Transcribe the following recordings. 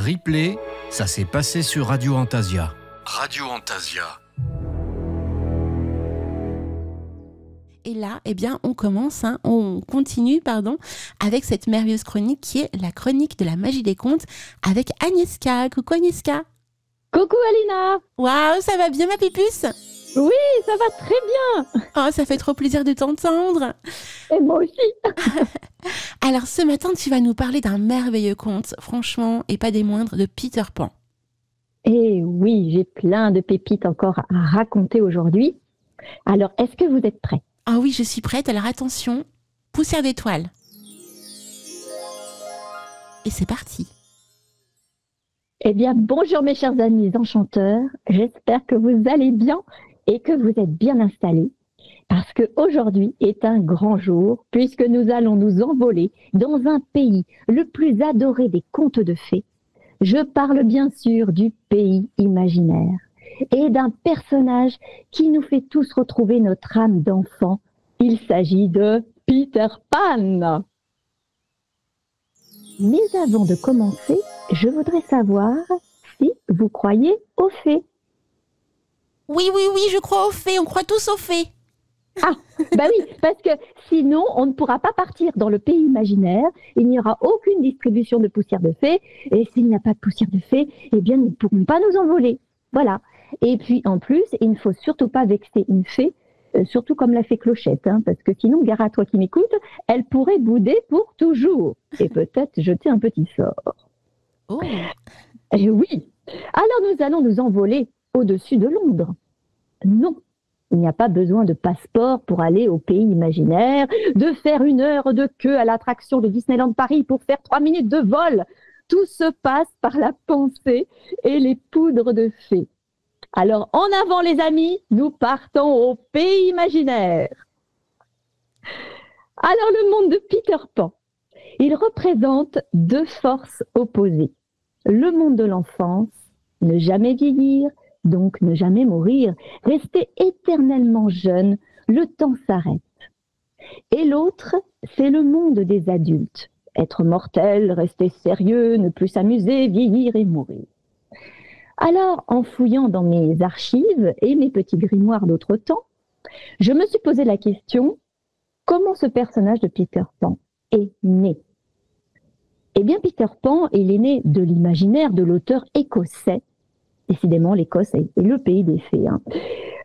Replay, ça s'est passé sur Radio Antasia. Radio Antasia. Et là, on continue, avec cette merveilleuse chronique qui est la chronique de la magie des contes avec Agnieszka. Coucou Agnieszka. Coucou Alina. Waouh, ça va bien ma pipuce? Oui, ça va très bien. Oh, ça fait trop plaisir de t'entendre. Et moi aussi. Alors ce matin, tu vas nous parler d'un merveilleux conte, franchement, et pas des moindres, de Peter Pan. Et oui, j'ai plein de pépites encore à raconter aujourd'hui. Alors, est-ce que vous êtes prêts? Ah oui, je suis prête. Alors attention, poussière d'étoiles. Et c'est parti. Eh bien, bonjour mes chers amis enchanteurs. J'espère que vous allez bien et que vous êtes bien installés. Parce qu'aujourd'hui est un grand jour, puisque nous allons nous envoler dans un pays le plus adoré des contes de fées. Je parle bien sûr du pays imaginaire et d'un personnage qui nous fait tous retrouver notre âme d'enfant. Il s'agit de Peter Pan. Mais avant de commencer, je voudrais savoir si vous croyez aux fées. Oui, je crois aux fées, on croit tous aux fées. Ah, bah oui, parce que sinon, on ne pourra pas partir dans le pays imaginaire, il n'y aura aucune distribution de poussière de fées, et s'il n'y a pas de poussière de fées, eh bien, nous ne pourrons pas nous envoler. Voilà. Et puis, en plus, il ne faut surtout pas vexer une fée, surtout comme la fée Clochette, parce que sinon, gare à toi qui m'écoutes, elle pourrait bouder pour toujours, et peut-être jeter un petit sort. Oh. Et oui. Alors, nous allons nous envoler au-dessus de Londres. Non. Il n'y a pas besoin de passeport pour aller au pays imaginaire, de faire 1 heure de queue à l'attraction de Disneyland Paris pour faire 3 minutes de vol. Tout se passe par la pensée et les poudres de fées. Alors, en avant les amis, nous partons au pays imaginaire. Alors, le monde de Peter Pan, il représente 2 forces opposées. Le monde de l'enfance, ne jamais vieillir, donc ne jamais mourir, rester éternellement jeune, le temps s'arrête. Et l'autre, c'est le monde des adultes. Être mortel, rester sérieux, ne plus s'amuser, vieillir et mourir. Alors, en fouillant dans mes archives et mes petits grimoires d'autre temps, je me suis posé la question, comment ce personnage de Peter Pan est né? Eh bien, Peter Pan, il est né de l'imaginaire de l'auteur écossais. Décidément, l'Écosse est le pays des fées.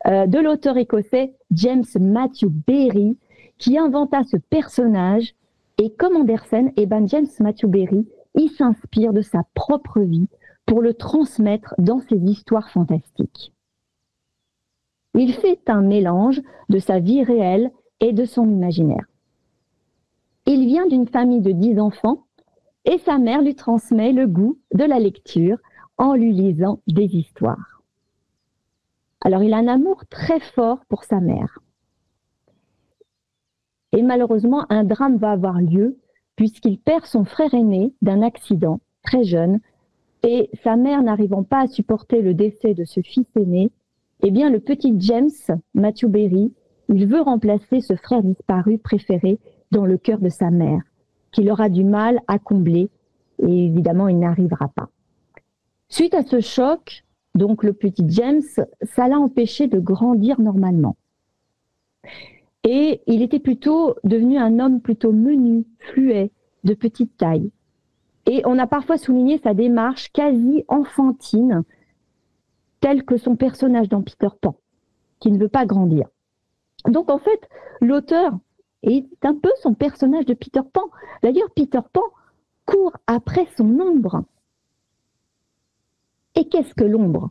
De l'auteur écossais James Matthew Barrie, qui inventa ce personnage. Et comme Andersen, James Matthew Barrie, il s'inspire de sa propre vie pour le transmettre dans ses histoires fantastiques. Il fait un mélange de sa vie réelle et de son imaginaire. Il vient d'une famille de 10 enfants et sa mère lui transmet le goût de la lecture en lui lisant des histoires. Alors, il a un amour très fort pour sa mère. Et malheureusement, un drame va avoir lieu puisqu'il perd son frère aîné d'un accident, très jeune, et sa mère n'arrivant pas à supporter le décès de ce fils aîné, eh bien, le petit James Matthew Barrie, il veut remplacer ce frère disparu préféré dans le cœur de sa mère, qu'il aura du mal à combler, et évidemment, il n'arrivera pas. Suite à ce choc, donc le petit James, ça l'a empêché de grandir normalement. Et il était plutôt devenu un homme plutôt menu, fluet, de petite taille. Et on a parfois souligné sa démarche quasi enfantine, telle que son personnage dans Peter Pan, qui ne veut pas grandir. Donc en fait, l'auteur est un peu son personnage de Peter Pan. D'ailleurs, Peter Pan court après son ombre. Et qu'est-ce que l'ombre?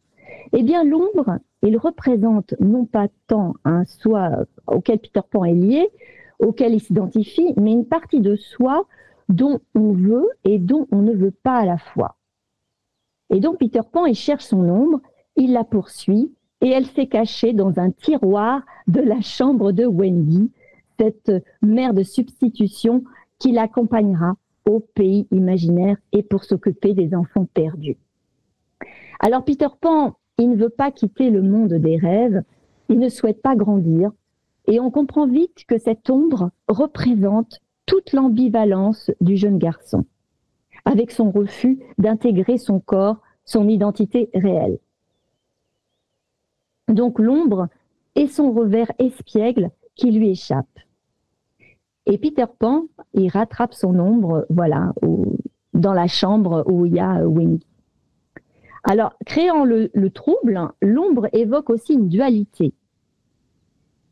Eh bien, l'ombre, il représente non pas tant un soi auquel Peter Pan est lié, auquel il s'identifie, mais une partie de soi dont on veut et dont on ne veut pas à la fois. Et donc, Peter Pan, il cherche son ombre, il la poursuit, et elle s'est cachée dans un tiroir de la chambre de Wendy, cette mère de substitution qui l'accompagnera au pays imaginaire et pour s'occuper des enfants perdus. Alors Peter Pan, il ne veut pas quitter le monde des rêves, il ne souhaite pas grandir, et on comprend vite que cette ombre représente toute l'ambivalence du jeune garçon. avec son refus d'intégrer son corps, son identité réelle. Donc l'ombre est son revers espiègle qui lui échappe. Et Peter Pan, il rattrape son ombre, voilà, dans la chambre où il y a Wendy. Alors, créant le trouble, l'ombre évoque aussi une dualité.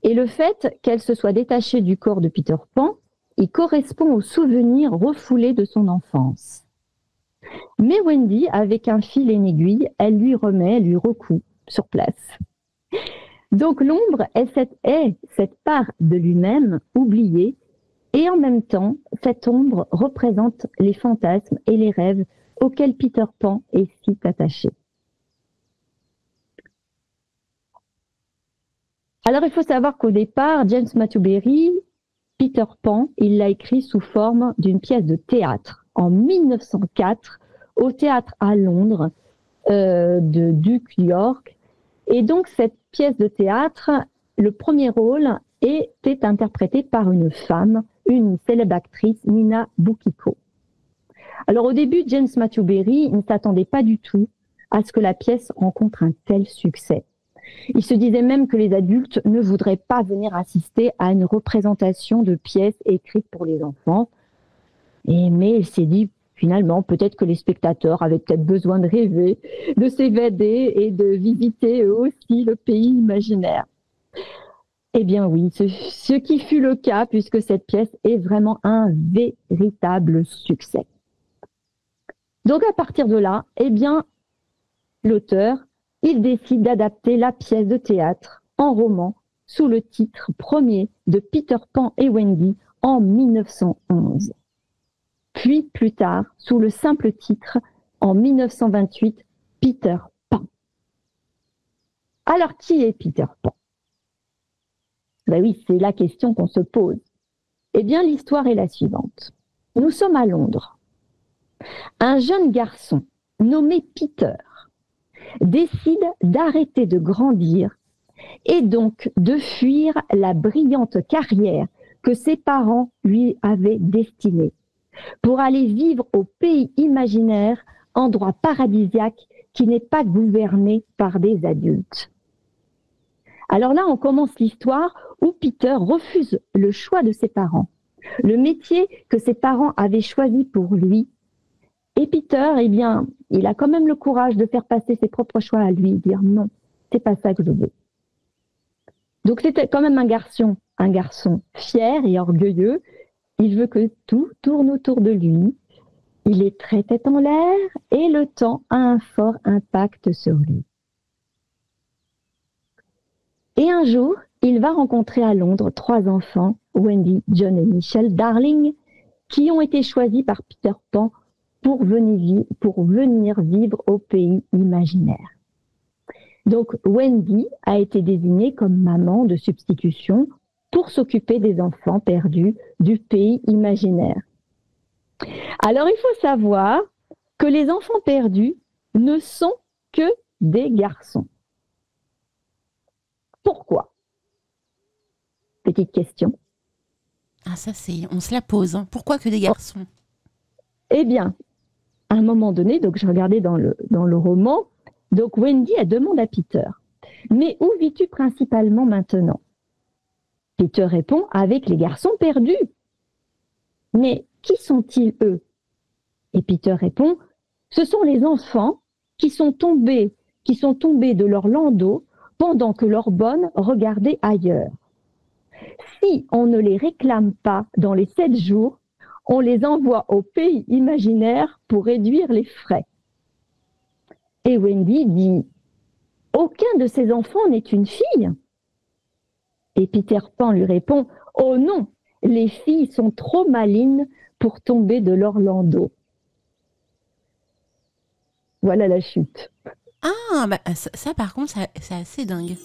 Et le fait qu'elle se soit détachée du corps de Peter Pan, il correspond aux souvenirs refoulés de son enfance. Mais Wendy, avec un fil et une aiguille, elle lui recoue sur place. Donc l'ombre est cette part de lui-même oubliée, et en même temps, cette ombre représente les fantasmes et les rêves auxquels Peter Pan est si attaché. Alors il faut savoir qu'au départ, James Matthew-Berry, Peter Pan, il l'a écrit sous forme d'une pièce de théâtre en 1904 au théâtre à Londres de Duke York. Et donc cette pièce de théâtre, le premier rôle était interprété par une femme, une célèbre actrice, Nina Boukiko. Alors au début, James Matthew-Berry ne s'attendait pas du tout à ce que la pièce rencontre un tel succès. Il se disait même que les adultes ne voudraient pas venir assister à une représentation de pièces écrites pour les enfants. Mais il s'est dit, finalement, peut-être que les spectateurs avaient peut-être besoin de rêver, de s'évader et de visiter eux aussi le pays imaginaire. Eh bien oui, ce qui fut le cas, puisque cette pièce est vraiment un véritable succès. Donc à partir de là, eh bien, l'auteur, il décide d'adapter la pièce de théâtre en roman sous le titre premier de Peter Pan et Wendy en 1911. Puis plus tard, sous le simple titre en 1928, Peter Pan. Alors qui est Peter Pan ? Ben oui, c'est la question qu'on se pose. Eh bien, l'histoire est la suivante. Nous sommes à Londres. Un jeune garçon nommé Peter décide d'arrêter de grandir et donc de fuir la brillante carrière que ses parents lui avaient destinée pour aller vivre au pays imaginaire, endroit paradisiaque qui n'est pas gouverné par des adultes. Alors là, on commence l'histoire où Peter refuse le choix de ses parents, le métier que ses parents avaient choisi pour lui. Et Peter, eh bien, il a quand même le courage de faire passer ses propres choix à lui, dire non, c'est pas ça que je veux. Donc c'était quand même un garçon fier et orgueilleux. Il veut que tout tourne autour de lui. Il est très tête en l'air et le temps a un fort impact sur lui. Et un jour, il va rencontrer à Londres 3 enfants, Wendy, John et Michelle Darling, qui ont été choisis par Peter Pan pour venir vivre au pays imaginaire. Donc Wendy a été désignée comme maman de substitution pour s'occuper des enfants perdus du pays imaginaire. Alors il faut savoir que les enfants perdus ne sont que des garçons. Pourquoi ? Petite question. Ah ça on se la pose. Hein. Pourquoi que des garçons ? Eh bien, à un moment donné, donc je regardais dans le roman, donc Wendy, elle demande à Peter, mais où vis-tu principalement maintenant ? Peter répond, avec les garçons perdus. Mais qui sont-ils eux ? Et Peter répond, ce sont les enfants qui sont tombés de leur landau pendant que leurs bonnes regardaient ailleurs. Si on ne les réclame pas dans les 7 jours, on les envoie au pays imaginaire pour réduire les frais. Et Wendy dit, aucun de ces enfants n'est une fille. Et Peter Pan lui répond, oh non, les filles sont trop malignes pour tomber de leur landau. Voilà la chute. Ah, bah, ça par contre, c'est assez dingue.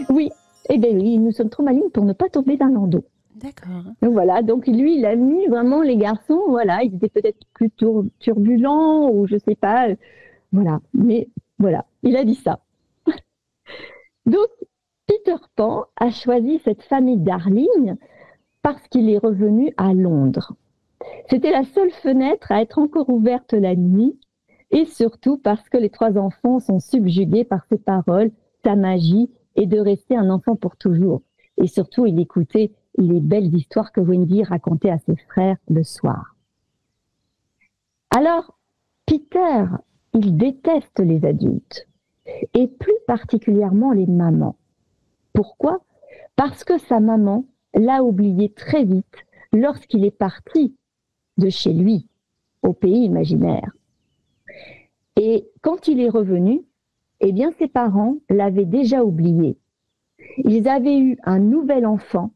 Oui, eh bien oui, nous sommes trop malignes pour ne pas tomber d'un landau. D'accord. Donc voilà, donc lui, il a mis vraiment les garçons, voilà, ils étaient peut-être plus turbulents ou je sais pas, voilà, mais voilà, il a dit ça. Donc, Peter Pan a choisi cette famille Darling parce qu'il est revenu à Londres. C'était la seule fenêtre à être encore ouverte la nuit, et surtout parce que les 3 enfants sont subjugués par ses paroles, sa magie, et de rester un enfant pour toujours. Et surtout, il écoutait les belles histoires que Wendy racontait à ses frères le soir. Alors, Peter, il déteste les adultes, et plus particulièrement les mamans. Pourquoi ? Parce que sa maman l'a oublié très vite lorsqu'il est parti de chez lui, au pays imaginaire. Et quand il est revenu, eh bien ses parents l'avaient déjà oublié. Ils avaient eu un nouvel enfant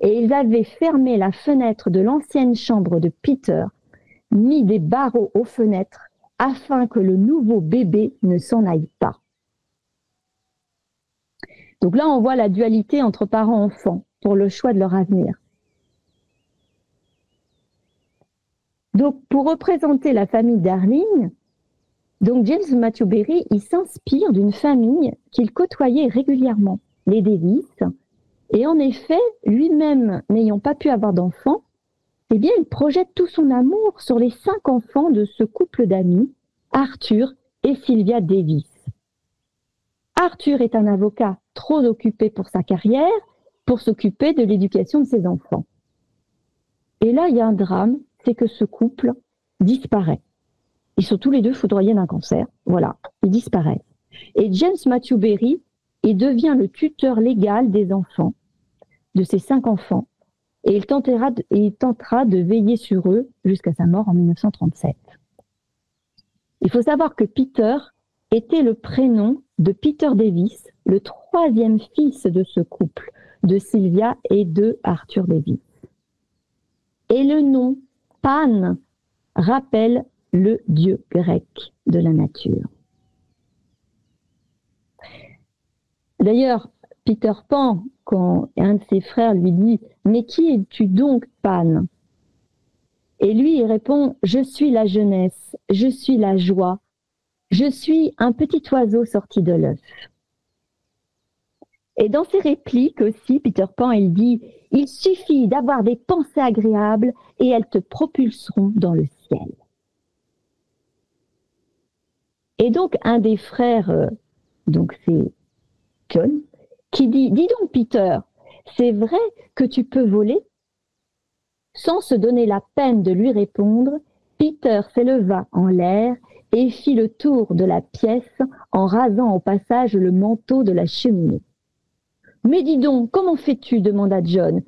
et ils avaient fermé la fenêtre de l'ancienne chambre de Peter, mis des barreaux aux fenêtres afin que le nouveau bébé ne s'en aille pas. Donc là, on voit la dualité entre parents-enfants pour le choix de leur avenir. Donc, pour représenter la famille Darling, donc James Matthew Berry, il s'inspire d'une famille qu'il côtoyait régulièrement, les Davis. Et en effet, lui-même n'ayant pas pu avoir d'enfants, eh bien, il projette tout son amour sur les 5 enfants de ce couple d'amis, Arthur et Sylvia Davis. Arthur est un avocat trop occupé pour sa carrière, pour s'occuper de l'éducation de ses enfants. Et là, il y a un drame, c'est que ce couple disparaît. Ils sont tous les deux foudroyés d'un cancer. Voilà, ils disparaissent. Et James Matthew Berry, il devient le tuteur légal des enfants, de ces 5 enfants, et il tentera de veiller sur eux jusqu'à sa mort en 1937. Il faut savoir que Peter était le prénom de Peter Davis, le 3e fils de ce couple, de Sylvia et de Arthur Davis. Et le nom Pan rappelle le dieu grec de la nature. D'ailleurs, Peter Pan, quand un de ses frères lui dit « Mais qui es-tu donc, Pan ?» Et lui, il répond « Je suis la jeunesse, je suis la joie, je suis un petit oiseau sorti de l'œuf. » Et dans ses répliques aussi, Peter Pan, il dit « Il suffit d'avoir des pensées agréables et elles te propulseront dans le ciel. » Et donc, un des frères, donc c'est John, qui dit « Dis donc, Peter, c'est vrai que tu peux voler ?» Sans se donner la peine de lui répondre, Peter s'éleva en l'air et fit le tour de la pièce en rasant au passage le manteau de la cheminée. « Mais dis donc, comment fais-tu » demanda John.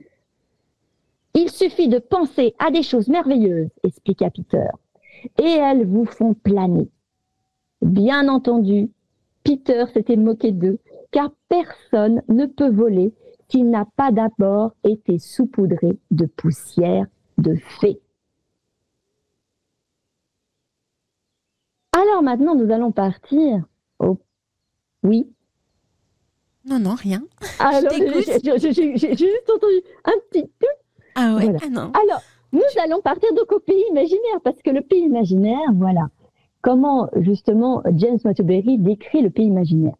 « Il suffit de penser à des choses merveilleuses, » expliqua Peter, « et elles vous font planer. » Bien entendu, Peter s'était moqué d'eux, car personne ne peut voler s'il n'a pas d'abord été saupoudré de poussière de fée. Alors maintenant, nous allons partir. Oh, oui. Non, rien. Alors, j'ai juste entendu un petit tout. Ah ouais, Voilà. ah non. Alors, nous allons partir donc au pays imaginaire, parce que le pays imaginaire, voilà. Comment, justement, James Matthew Berry décrit le pays imaginaire.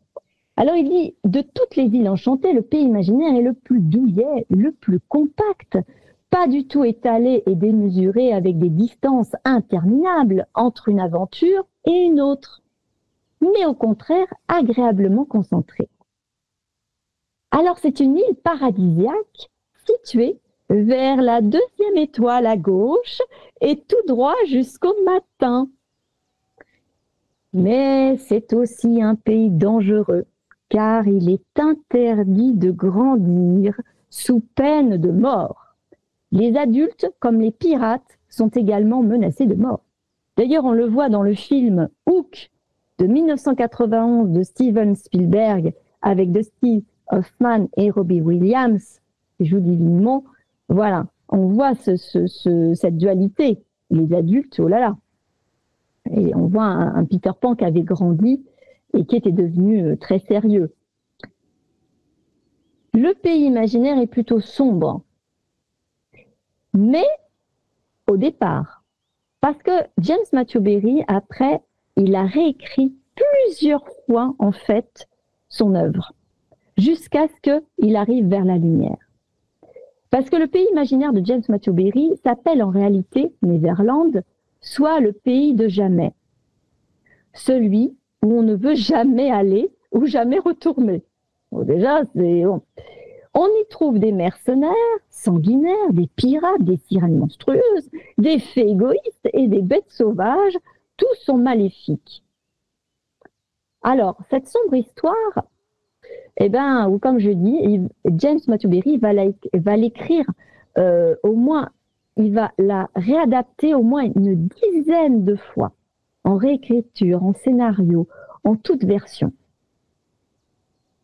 Alors, il dit, de toutes les îles enchantées, le pays imaginaire est le plus douillet, le plus compact, pas du tout étalé et démesuré avec des distances interminables entre une aventure et une autre, mais au contraire, agréablement concentré. Alors, c'est une île paradisiaque située vers la 2e étoile à gauche et tout droit jusqu'au matin. Mais c'est aussi un pays dangereux, car il est interdit de grandir sous peine de mort. Les adultes, comme les pirates, sont également menacés de mort. D'ailleurs, on le voit dans le film Hook de 1991 de Steven Spielberg avec Dusty Hoffman et Robbie Williams, qui jouent divinement. Voilà, on voit cette dualité. Les adultes, oh là là. Et on voit un Peter Pan qui avait grandi et qui était devenu très sérieux. Le pays imaginaire est plutôt sombre, mais au départ, parce que James Matthew Berry, après, il a réécrit plusieurs fois, en fait, son œuvre, jusqu'à ce qu'il arrive vers la lumière. Parce que le pays imaginaire de James Matthew Barrie s'appelle en réalité Neverland, soit le pays de jamais. Celui où on ne veut jamais aller ou jamais retourner. Bon, déjà, on y trouve des mercenaires, sanguinaires, des pirates, des sirènes monstrueuses, des fées égoïstes et des bêtes sauvages. Tous sont maléfiques. Alors, cette sombre histoire, ou comme je dis, James Matthew Barrie va l'écrire au moins, il va la réadapter au moins une dizaine de fois, en réécriture, en scénario, en toute version.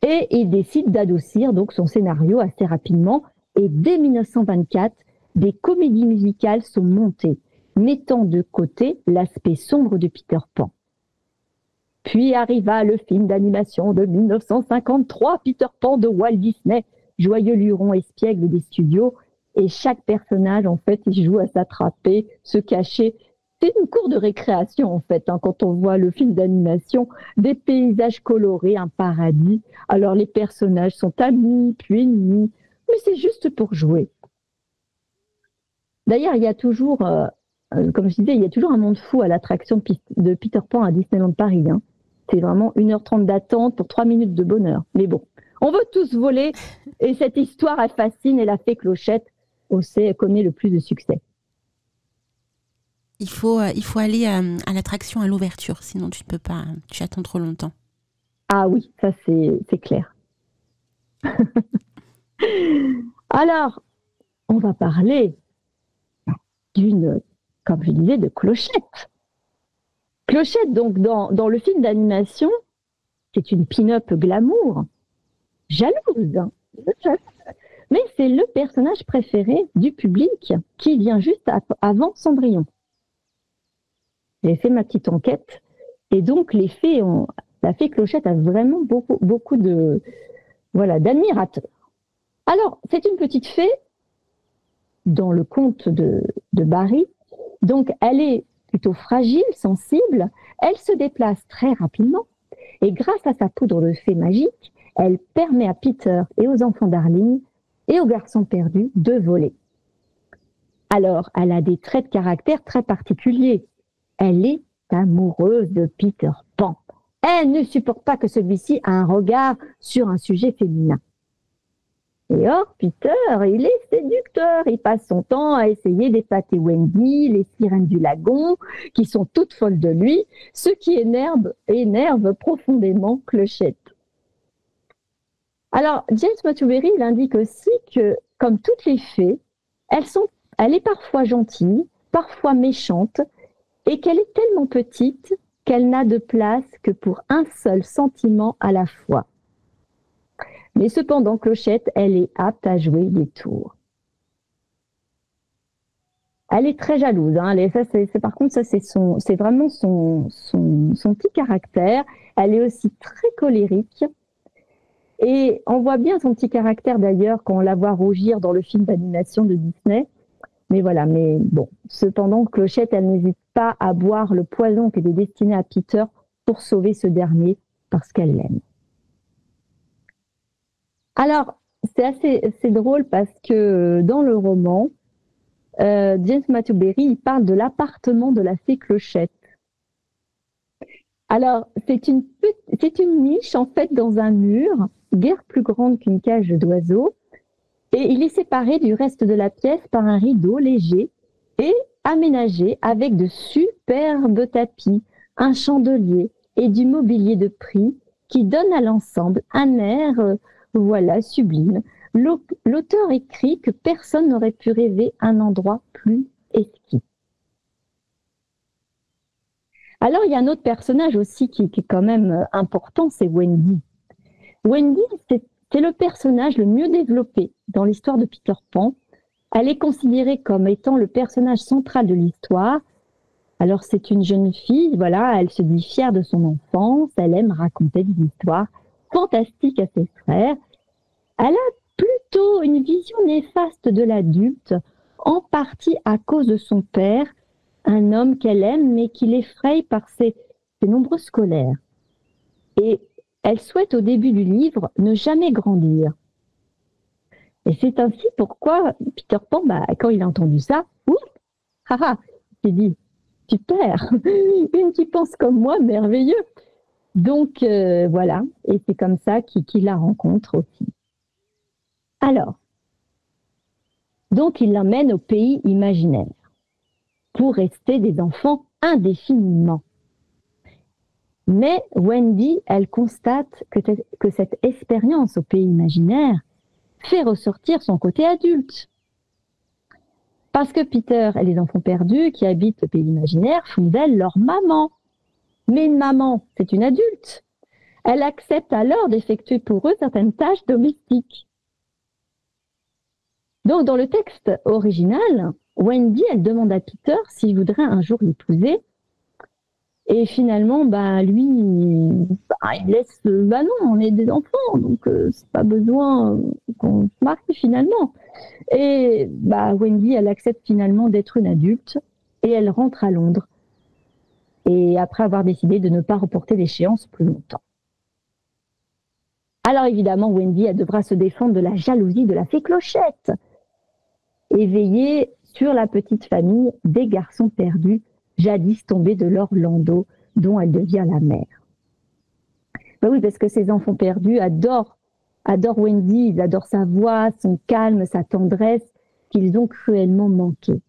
Et il décide d'adoucir donc son scénario assez rapidement. Et dès 1924, des comédies musicales sont montées, mettant de côté l'aspect sombre de Peter Pan. Puis arriva le film d'animation de 1953, Peter Pan de Walt Disney, joyeux luron espiègle des studios. Et chaque personnage, en fait, il joue à s'attraper, se cacher. C'est une cour de récréation, en fait, quand on voit le film d'animation, des paysages colorés, un paradis. Alors, les personnages sont amis, puis ennemis, mais c'est juste pour jouer. D'ailleurs, il y a toujours, comme je disais, il y a toujours un monde fou à l'attraction de Peter Pan à Disneyland Paris. C'est vraiment 1h30 d'attente pour 3 minutes de bonheur. Mais bon, on veut tous voler, et cette histoire, elle fascine, et la fée Clochette, elle connaît le plus de succès. Il faut aller à l'attraction à l'ouverture, sinon tu ne peux pas, tu attends trop longtemps. Ah oui, ça c'est clair. Alors, on va parler comme je disais, de Clochette. Clochette, donc, dans le film d'animation, c'est une pin-up glamour, jalouse. Mais c'est le personnage préféré du public qui vient juste avant Cendrillon. J'ai fait ma petite enquête et donc la fée Clochette a vraiment beaucoup d'admirateurs. Alors, c'est une petite fée dans le conte de Barrie. Donc, elle est plutôt fragile, sensible. Elle se déplace très rapidement et grâce à sa poudre de fée magique, elle permet à Peter et aux enfants d'Arline et aux garçons perdus de voler. Alors, elle a des traits de caractère très particuliers. Elle est amoureuse de Peter Pan. Elle ne supporte pas que celui-ci ait un regard sur un sujet féminin. Et or, Peter, il est séducteur. Il passe son temps à essayer d'épater Wendy, les sirènes du lagon, qui sont toutes folles de lui, ce qui énerve profondément Clochette. Alors, James Matthew Barrie, il indique aussi que, comme toutes les fées, elle est parfois gentille, parfois méchante, et qu'elle est tellement petite qu'elle n'a de place que pour un seul sentiment à la fois. Mais cependant, Clochette, elle est apte à jouer les tours. Elle est très jalouse. Par contre, ça c'est vraiment son petit caractère. Elle est aussi très colérique. Et on voit bien son petit caractère d'ailleurs quand on la voit rougir dans le film d'animation de Disney. Mais bon. Cependant, Clochette, elle n'hésite pas à boire le poison qui est destiné à Peter pour sauver ce dernier parce qu'elle l'aime. Alors, c'est drôle parce que dans le roman, James Matthew Barrie, il parle de l'appartement de la fée Clochette. Alors, c'est une niche en fait dans un mur, guère plus grande qu'une cage d'oiseaux, et il est séparé du reste de la pièce par un rideau léger et aménagé avec de superbes tapis, un chandelier et du mobilier de prix qui donne à l'ensemble un air sublime. L'auteur écrit que personne n'aurait pu rêver un endroit plus exquis. Alors, il y a un autre personnage aussi qui est quand même important, c'est Wendy. Wendy, c'est le personnage le mieux développé dans l'histoire de Peter Pan. Elle est considérée comme étant le personnage central de l'histoire. Alors, c'est une jeune fille, elle se dit fière de son enfance, elle aime raconter des histoires fantastiques à ses frères. Elle a plutôt une vision néfaste de l'adulte, en partie à cause de son père, un homme qu'elle aime mais qui l'effraie par ses nombreuses colères. Et elle souhaite au début du livre ne jamais grandir. Et c'est ainsi pourquoi Peter Pan, quand il a entendu ça, ouf, haha, il s'est dit, super, une qui pense comme moi, merveilleux. Donc voilà, et c'est comme ça qu'il la rencontre aussi. Alors, donc il l'emmène au pays imaginaire pour rester des enfants indéfiniment. Mais Wendy, elle constate que cette expérience au pays imaginaire fait ressortir son côté adulte. Parce que Peter et les enfants perdus qui habitent le pays imaginaire font d'elle leur maman. Mais une maman, c'est une adulte. Elle accepte alors d'effectuer pour eux certaines tâches domestiques. Donc, dans le texte original, Wendy, elle demande à Peter s'il voudrait un jour l'épouser. Et finalement, lui, il laisse, non, on est des enfants, donc c'est pas besoin qu'on se marie finalement. Et Wendy, elle accepte finalement d'être une adulte et elle rentre à Londres. Et après avoir décidé de ne pas reporter l'échéance plus longtemps. Alors évidemment, Wendy, elle devra se défendre de la jalousie de la fée Clochette et veiller sur la petite famille des garçons perdus, jadis tombés de leur landau, dont elle devient la mère. Oui, parce que ces enfants perdus adorent Wendy, ils adorent sa voix, son calme, sa tendresse, qu'ils ont cruellement manqué.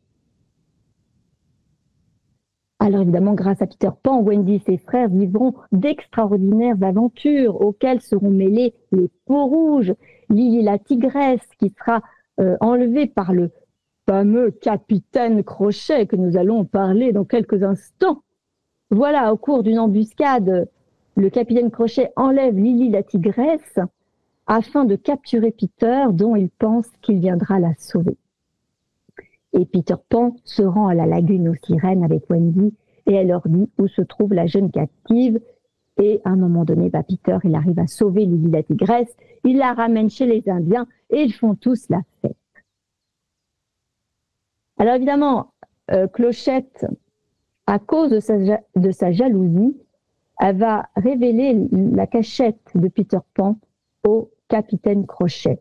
Alors évidemment, grâce à Peter Pan, Wendy et ses frères vivront d'extraordinaires aventures auxquelles seront mêlés les Peaux-Rouges, Lily la tigresse qui sera enlevée par le fameux capitaine Crochet que nous allons parler dans quelques instants. Voilà, au cours d'une embuscade, le capitaine Crochet enlève Lily la tigresse afin de capturer Peter dont il pense qu'il viendra la sauver. Et Peter Pan se rend à la lagune aux sirènes avec Wendy et elle leur dit où se trouve la jeune captive. Et à un moment donné, Peter, il arrive à sauver Lily la tigresse, il la ramène chez les Indiens et ils font tous la fête. Alors évidemment, Clochette, à cause de sa jalousie, elle va révéler la cachette de Peter Pan au capitaine Crochet.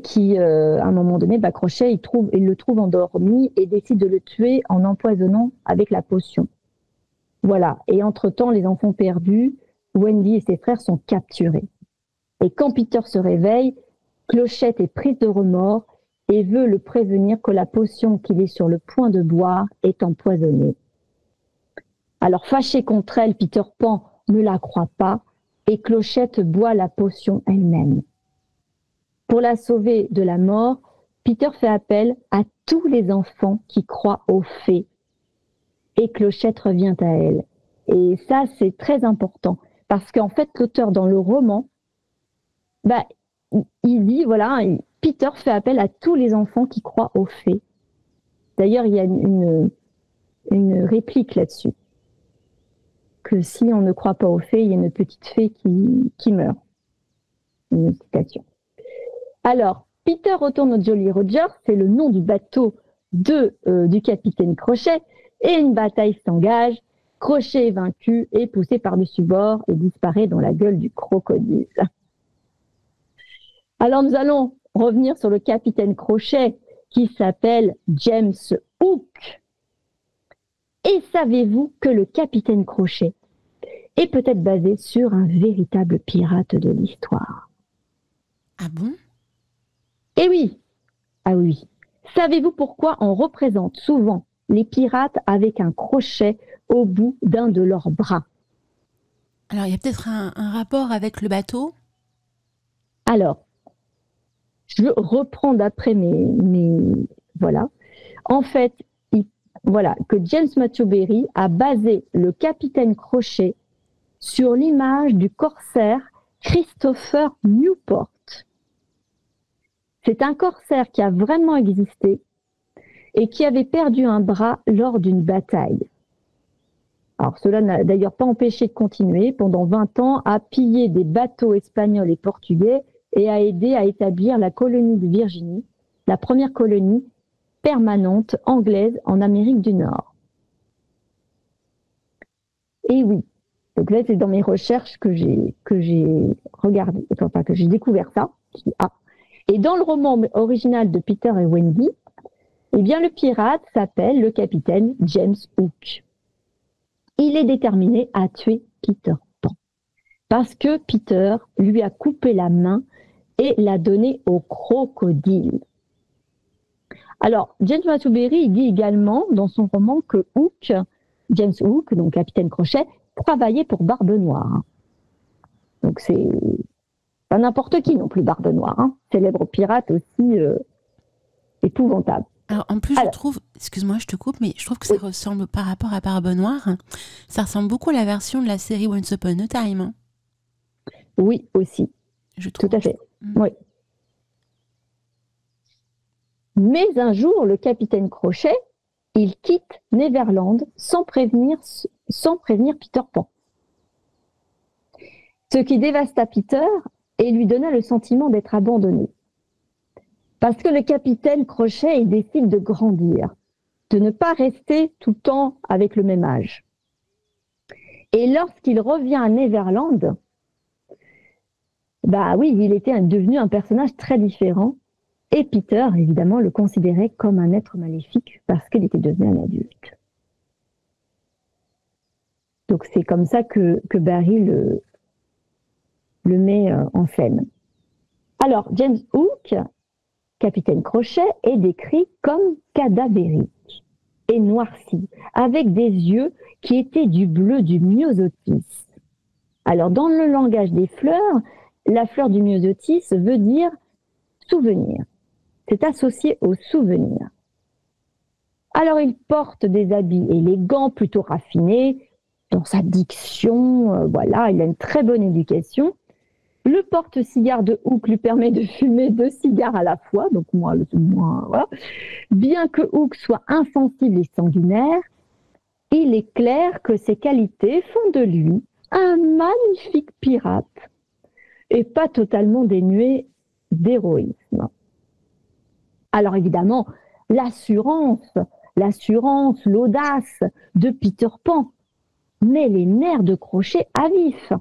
Qui, à un moment donné, Crochet, il le trouve endormi et décide de le tuer en empoisonnant avec la potion. Voilà. Et entre-temps, les enfants perdus, Wendy et ses frères sont capturés. Et quand Peter se réveille, Clochette est prise de remords et veut le prévenir que la potion qu'il est sur le point de boire est empoisonnée. Alors, fâché contre elle, Peter Pan ne la croit pas et Clochette boit la potion elle-même. Pour la sauver de la mort, Peter fait appel à tous les enfants qui croient aux fées. Et Clochette revient à elle. Et ça, c'est très important. Parce qu'en fait, l'auteur, dans le roman, il dit, voilà, Peter fait appel à tous les enfants qui croient aux fées. D'ailleurs, il y a une réplique là-dessus. Que si on ne croit pas aux fées, il y a une petite fée qui meurt. Une citation. Alors, Peter retourne au Jolly Roger, c'est le nom du bateau du capitaine Crochet, et une bataille s'engage. Crochet est vaincu et poussé par-dessus bord et disparaît dans la gueule du crocodile. Alors, nous allons revenir sur le capitaine Crochet qui s'appelle James Hook. Et savez-vous que le capitaine Crochet est peut-être basé sur un véritable pirate de l'histoire? Ah bon? Eh oui, ah oui. Savez-vous pourquoi on représente souvent les pirates avec un crochet au bout d'un de leurs bras? Alors, il y a peut-être un rapport avec le bateau? Alors, je reprends d'après voilà. En fait, voilà, que James Matthew Barrie a basé le capitaine Crochet sur l'image du corsaire Christopher Newport. C'est un corsaire qui a vraiment existé et qui avait perdu un bras lors d'une bataille. Alors, cela n'a d'ailleurs pas empêché de continuer pendant 20 ans à piller des bateaux espagnols et portugais et à aider à établir la colonie de Virginie, la première colonie permanente anglaise en Amérique du Nord. Et oui, Donc là, c'est dans mes recherches que j'ai regardé, enfin que j'ai découvert ça. Et dans le roman original de Peter et Wendy, eh bien le pirate s'appelle le capitaine James Hook. Il est déterminé à tuer Peter Pan parce que Peter lui a coupé la main et l'a donnée au crocodile. Alors, James Mathuberry, il dit également dans son roman que James Hook, donc capitaine Crochet, travaillait pour Barbe Noire. Donc c'est pas n'importe qui non plus, Barbe Noire, hein. Célèbre pirate aussi épouvantable. Alors, en plus, je trouve, excuse-moi, je te coupe, mais je trouve que ça ressemble par rapport à Barbe Noire, ça ressemble beaucoup à la version de la série Once Upon a Time. Hein. Oui, aussi. Je trouve. Tout à fait. Oui. Mais un jour, le capitaine Crochet, il quitte Neverland sans prévenir Peter Pan. Ce qui dévasta Peter et lui donna le sentiment d'être abandonné. Parce que le capitaine Crochet, il décide de grandir, de ne pas rester tout le temps avec le même âge. Et lorsqu'il revient à Neverland, bah oui, il était devenu un personnage très différent. Et Peter, évidemment, le considérait comme un être maléfique parce qu'il était devenu un adulte. Donc c'est comme ça que Barry le met en scène. Alors, James Hook, capitaine Crochet, est décrit comme cadavérique et noirci, avec des yeux qui étaient du bleu du myosotis. Alors, dans le langage des fleurs, la fleur du myosotis veut dire souvenir. C'est associé au souvenir. Alors, il porte des habits élégants, plutôt raffinés, dans sa diction, voilà, il a une très bonne éducation. Le porte-cigare de Hook lui permet de fumer 2 cigares à la fois, donc voilà. Bien que Hook soit insensible et sanguinaire, il est clair que ses qualités font de lui un magnifique pirate et pas totalement dénué d'héroïsme. Alors évidemment, l'assurance, l'audace de Peter Pan met les nerfs de Crochet à vif.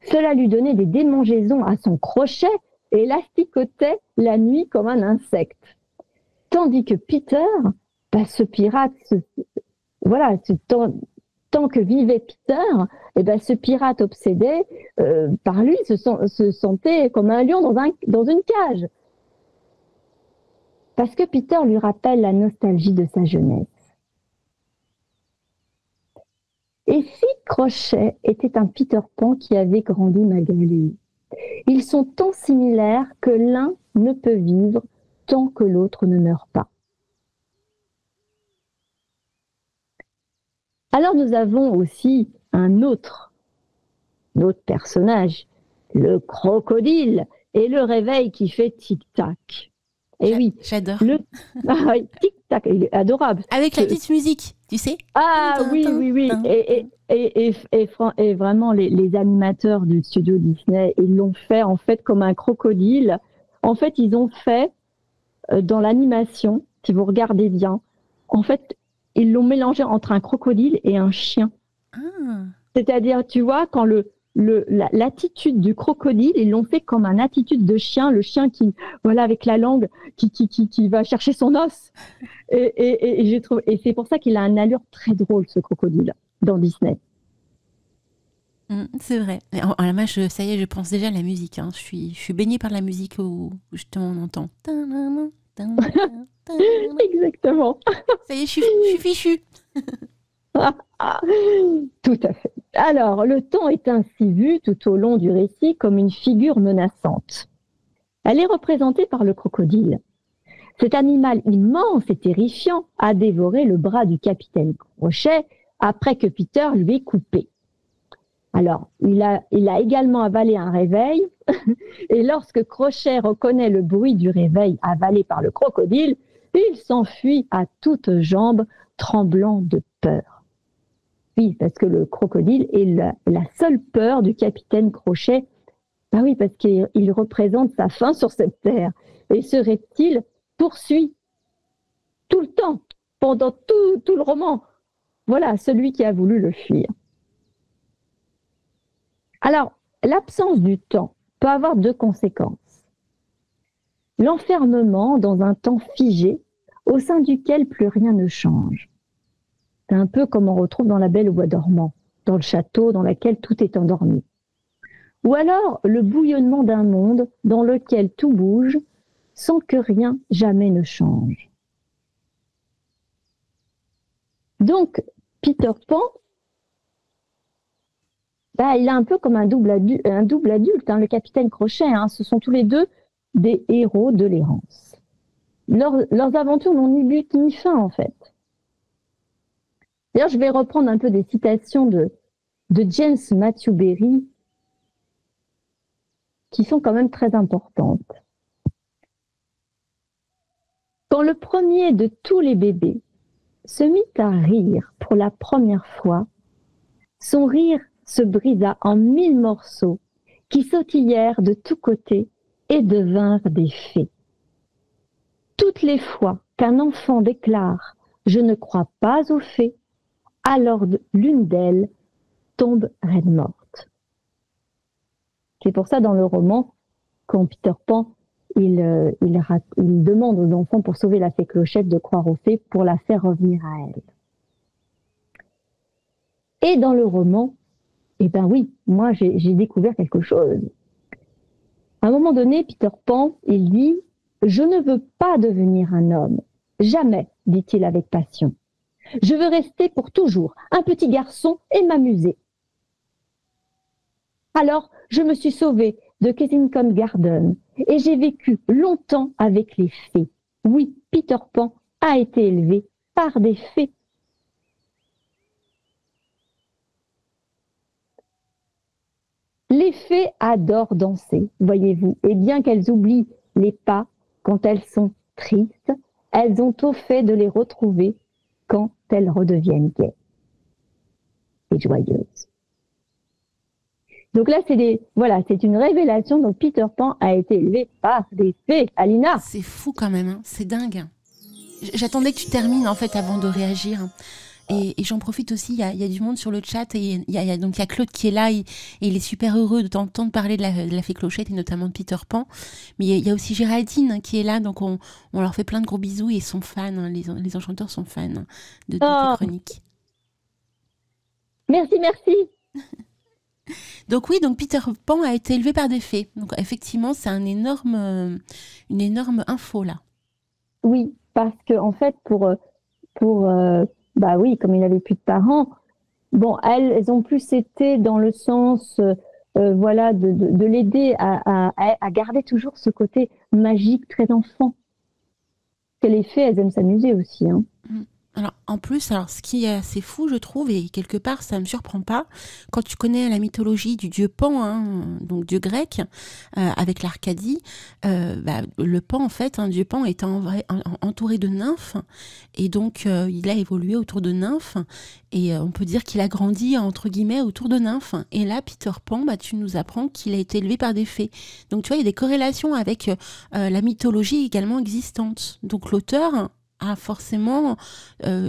Cela lui donnait des démangeaisons à son crochet et l'asticotait la nuit comme un insecte. Tandis que Peter, ce pirate, tant que vivait Peter, ce pirate obsédé par lui se sentait comme un lion dans une cage. Parce que Peter lui rappelle la nostalgie de sa jeunesse. Et si Crochet était un Peter Pan qui avait grandi malgré lui? Ils sont tant similaires que l'un ne peut vivre tant que l'autre ne meurt pas. Alors nous avons aussi un autre personnage, le crocodile, et le réveil qui fait tic-tac. Et oui, j'adore. Tic-tac, il est adorable. Avec la petite musique, tu sais. Ah oui. Et vraiment, les animateurs du studio Disney, ils l'ont fait en fait comme un crocodile. En fait, ils ont fait dans l'animation, si vous regardez bien, en fait, ils l'ont mélangé entre un crocodile et un chien. Ah. C'est-à-dire, tu vois, quand l'attitude du crocodile, ils l'ont fait comme une attitude de chien, le chien qui, voilà, avec la langue, qui va chercher son os. Et c'est pour ça qu'il a une allure très drôle, ce crocodile, dans Disney. C'est vrai. Alors moi, ça y est, je pense déjà à la musique. Hein. Je suis baignée par la musique où justement on entend. Exactement. Ça y est, je suis fichue. Tout à fait. Alors, le temps est ainsi vu tout au long du récit comme une figure menaçante. Elle est représentée par le crocodile. Cet animal immense et terrifiant a dévoré le bras du capitaine Crochet après que Peter lui ait coupé. Alors, il a également avalé un réveil et lorsque Crochet reconnaît le bruit du réveil avalé par le crocodile, il s'enfuit à toutes jambes, tremblant de peur. Oui, parce que le crocodile est la seule peur du capitaine Crochet. Ah oui, parce qu'il représente sa fin sur cette terre. Et ce reptile poursuit tout le temps, pendant tout le roman. Voilà, celui qui a voulu le fuir. Alors, l'absence du temps peut avoir deux conséquences. L'enfermement dans un temps figé au sein duquel plus rien ne change. C'est un peu comme on retrouve dans La Belle au bois dormant, dans le château dans lequel tout est endormi. Ou alors le bouillonnement d'un monde dans lequel tout bouge sans que rien jamais ne change. Donc, Peter Pan, il a un peu comme un double adulte, le capitaine Crochet. Ce sont tous les deux des héros de l'errance. Leurs aventures n'ont ni but ni fin, en fait. D'ailleurs, je vais reprendre un peu des citations de James Matthew Barrie, qui sont quand même très importantes. Quand le premier de tous les bébés se mit à rire pour la première fois, son rire se brisa en 1000 morceaux qui sautillèrent de tous côtés et devinrent des fées. Toutes les fois qu'un enfant déclare « Je ne crois pas aux fées », alors l'une d'elles tombe raide morte. C'est pour ça dans le roman, quand Peter Pan il demande aux enfants pour sauver la fée Clochette de croire aux fées pour la faire revenir à elle. Et dans le roman, oui, moi j'ai découvert quelque chose. À un moment donné, Peter Pan, il dit « Je ne veux pas devenir un homme. Jamais, dit-il avec passion. Je veux rester pour toujours un petit garçon et m'amuser. » Alors, je me suis sauvé de Kensington Garden et j'ai vécu longtemps avec les fées. Oui, Peter Pan a été élevé par des fées. Les fées adorent danser, voyez-vous, et bien qu'elles oublient les pas quand elles sont tristes, elles ont au fait de les retrouver quand elles redeviennent gaies et joyeuses. Donc là, c'est une révélation. Donc Peter Pan a été élevé par des fées. Alina. C'est fou quand même, hein. C'est dingue. J'attendais que tu termines en fait avant de réagir. Et j'en profite aussi, il y a du monde sur le chat et il y a Claude qui est là et il est super heureux de t'entendre parler de la fée Clochette et notamment de Peter Pan. Mais il y a aussi Géraldine qui est là, donc on leur fait plein de gros bisous et ils sont fans, les enchanteurs sont fans de tes chroniques. Merci. Donc oui, Peter Pan a été élevé par des fées. Donc effectivement, c'est une énorme info là. Oui, parce que en fait, oui, comme il avait plus de parents, elles ont plus été dans le sens, de l'aider à garder toujours ce côté magique très enfant. Que les fées, elles aiment s'amuser aussi, hein. Alors, en plus, ce qui est assez fou, je trouve, et quelque part, ça ne me surprend pas, quand tu connais la mythologie du dieu Pan, donc dieu grec, avec l'Arcadie, le Pan, en fait, dieu Pan est entouré de nymphes, et donc il a évolué autour de nymphes, et on peut dire qu'il a grandi, entre guillemets, autour de nymphes. Et là, Peter Pan, tu nous apprends qu'il a été élevé par des fées. Donc, tu vois, il y a des corrélations avec la mythologie également existante. Donc, l'auteur a forcément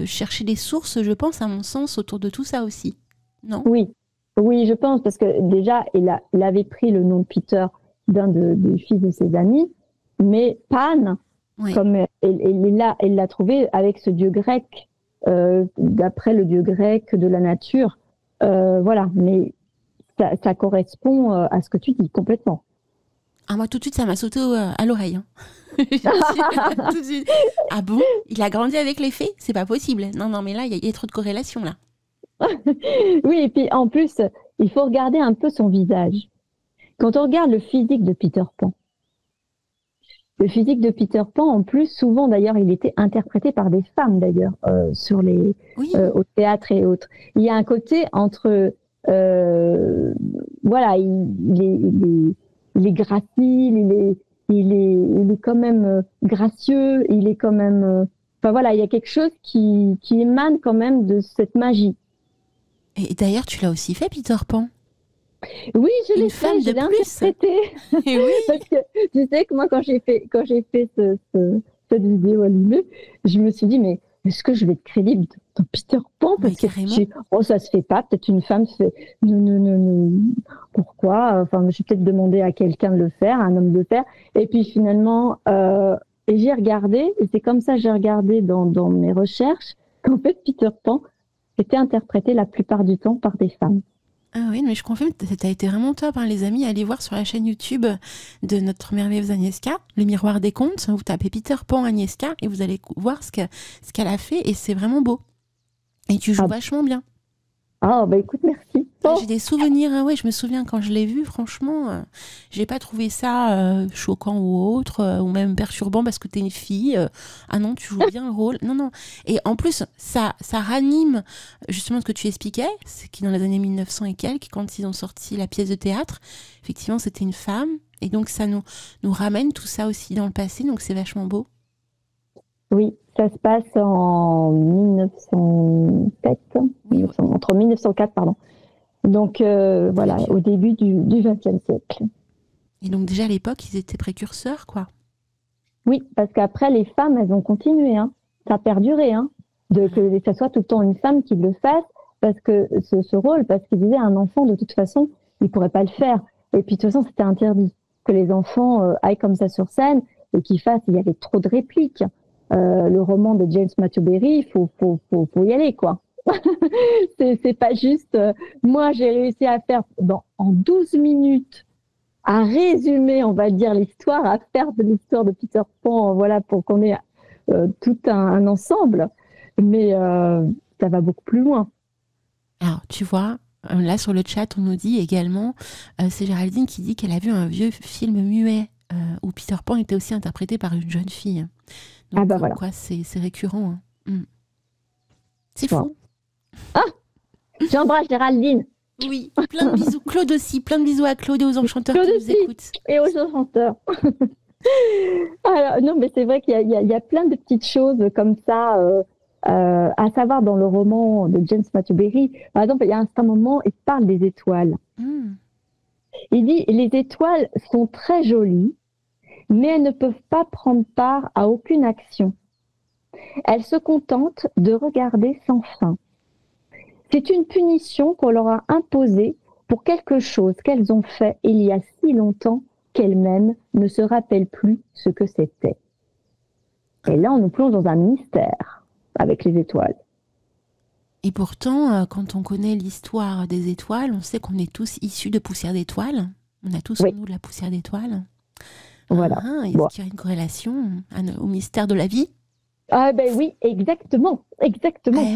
cherché des sources, je pense, à mon sens, autour de tout ça aussi. Non ? Oui, je pense, parce que déjà, il avait pris le nom de Peter d'un des fils de ses amis, mais Pan, oui, comme il l'a trouvé avec ce dieu grec, d'après le dieu grec de la nature. Mais ça correspond à ce que tu dis complètement. Moi, tout de suite, ça m'a sauté à l'oreille. Hein. Tout de suite. Ah bon ? Il a grandi avec les fées ? C'est pas possible. Non, mais là, il y a trop de corrélations, là. Oui, et puis en plus, il faut regarder un peu son visage. Quand on regarde le physique de Peter Pan, en plus, souvent, d'ailleurs, il était interprété par des femmes, d'ailleurs, au théâtre et autres. Il y a un côté entre... il est gracile, il est quand même gracieux, il est quand même... il y a quelque chose qui émane quand même de cette magie. Et d'ailleurs, tu l'as aussi fait, Peter Pan ? Oui, je l'ai fait, je l'ai interprété. Et oui. Parce que tu sais que moi, quand j'ai fait cette vidéo animée, je me suis dit, mais est-ce que je vais être crédible dans Peter Pan? Parce que ça se fait pas. Peut-être une femme fait, non, pourquoi? Enfin, je vais peut-être demander à quelqu'un de le faire, à un homme de le faire. Et puis finalement, et j'ai regardé, et c'est comme ça que j'ai regardé dans mes recherches, qu'en fait, Peter Pan était interprété la plupart du temps par des femmes. Ah oui, mais je confirme, ça a été vraiment top, hein, les amis. Allez voir sur la chaîne YouTube de notre merveilleuse Agnieszka, Le Miroir des Contes. Vous tapez Peter Pan Agnieszka et vous allez voir ce qu'elle a fait et c'est vraiment beau. Et tu joues vachement bien. Ah, bah écoute, merci. J'ai des souvenirs, hein, ouais, je me souviens quand je l'ai vu, franchement, j'ai pas trouvé ça choquant ou autre, ou même perturbant parce que t'es une fille. Ah non, tu joues bien le rôle. Non, non. Et en plus, ça ranime justement ce que tu expliquais, c'est que dans les années 1900 et quelques, quand ils ont sorti la pièce de théâtre, effectivement, c'était une femme. Et donc, ça nous ramène tout ça aussi dans le passé, donc c'est vachement beau. Oui, ça se passe en 1907, oui. Entre 1904, pardon. Donc voilà, au début du XXe siècle. Et donc déjà à l'époque, ils étaient précurseurs, quoi. Oui, parce qu'après, les femmes, elles ont continué. Hein. Ça a perduré, hein, que ça soit tout le temps une femme qui le fasse, parce que ce rôle, parce qu'ils disaient un enfant, de toute façon, il ne pourrait pas le faire. Et puis de toute façon, c'était interdit que les enfants aillent comme ça sur scène et qu'ils fassent, il y avait trop de répliques. Le roman de James Matthew Berry, il faut y aller, quoi. c'est pas juste. Moi, j'ai réussi à faire en 12 minutes, à résumer, on va dire, l'histoire, à faire de l'histoire de Peter Pan, voilà, pour qu'on ait tout un ensemble. Mais ça va beaucoup plus loin. Alors, tu vois, là sur le chat, on nous dit également, c'est Géraldine qui dit qu'elle a vu un vieux film muet où Peter Pan était aussi interprété par une jeune fille. Donc, voilà. Quoi, c'est récurrent. Hein. C'est fou. Ah, j'embrasse Géraldine. Oui, plein de bisous. Claude aussi, plein de bisous à Claude et aux enchanteurs qui nous écoutent. Et aux enchanteurs. Alors, non, mais c'est vrai qu'il y a plein de petites choses comme ça, à savoir dans le roman de James Matthew Berry. Par exemple, il y a un certain moment, il parle des étoiles. Il dit, les étoiles sont très jolies, mais elles ne peuvent pas prendre part à aucune action. Elles se contentent de regarder sans fin. C'est une punition qu'on leur a imposée pour quelque chose qu'elles ont fait il y a si longtemps qu'elles-mêmes ne se rappellent plus ce que c'était. Et là, on nous plonge dans un mystère avec les étoiles. Et pourtant, quand on connaît l'histoire des étoiles, on sait qu'on est tous issus de poussière d'étoiles. On a tous en nous de la poussière d'étoiles. Voilà. Est-ce qu'il y a une corrélation au mystère de la vie? Ah ben oui, exactement. Eh